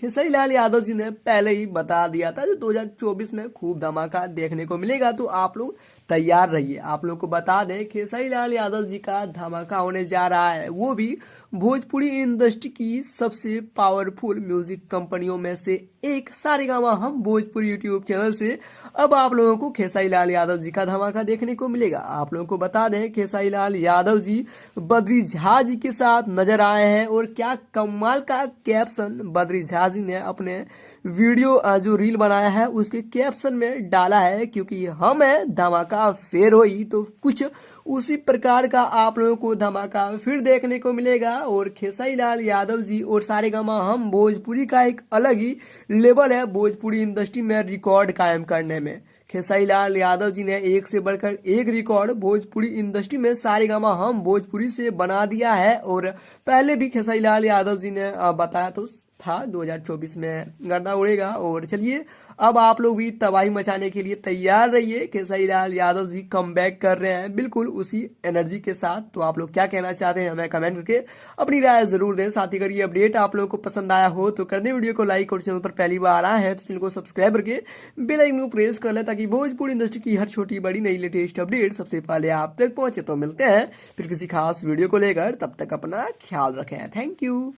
खेसारी लाल यादव जी ने पहले ही बता दिया था जो 2024 में खूब धमाका देखने को मिलेगा, तो आप लोग तैयार रहिए। आप लोग को बता दें खेसारी लाल यादव जी का धमाका होने जा रहा है, वो भी भोजपुरी इंडस्ट्री की सबसे पावरफुल म्यूजिक कंपनियों में से एक सारेगामा हम भोजपुरी यूट्यूब चैनल से अब आप लोगों को खेसारी लाल यादव जी का धमाका देखने को मिलेगा। आप लोगों को बता दें खेसारी लाल यादव जी बद्री झा जी के साथ नजर आए हैं और क्या कमाल का कैप्शन बद्री झा जी ने अपने वीडियो जो रील बनाया है उसके कैप्शन में डाला है, क्योंकि हम है धमाका फेर होई, तो कुछ उसी प्रकार का आप लोगों को धमाका फिर देखने को मिलेगा। और खेसारी लाल यादव जी और सारेगामा हम भोजपुरी का एक अलग ही लेवल है भोजपुरी इंडस्ट्री में रिकॉर्ड कायम करने में। खेसारी लाल यादव जी ने एक से बढ़कर एक रिकॉर्ड भोजपुरी इंडस्ट्री में सारेगामा हम भोजपुरी से बना दिया है। और पहले भी खेसारी लाल यादव जी ने बताया तो था 2024 में गर्दा उड़ेगा। और चलिए अब आप लोग भी तबाही मचाने के लिए तैयार रहिए, खेसारी लाल यादव जी कमबैक कर रहे हैं बिल्कुल उसी एनर्जी के साथ। तो आप लोग क्या कहना चाहते हैं हमें कमेंट करके अपनी राय जरूर दें। साथ ही अगर ये अपडेट आप लोगों को पसंद आया हो तो कर दें वीडियो को लाइक, और चैनल पर पहली बार आए हैं तो चैनल को सब्सक्राइब करके बेल आइकन को प्रेस कर ले, ताकि भोजपुरी इंडस्ट्री की हर छोटी बड़ी नई लेटेस्ट अपडेट सबसे पहले आप तक पहुंचे। तो मिलते हैं फिर किसी खास वीडियो को लेकर, तब तक अपना ख्याल रखें। Thank you.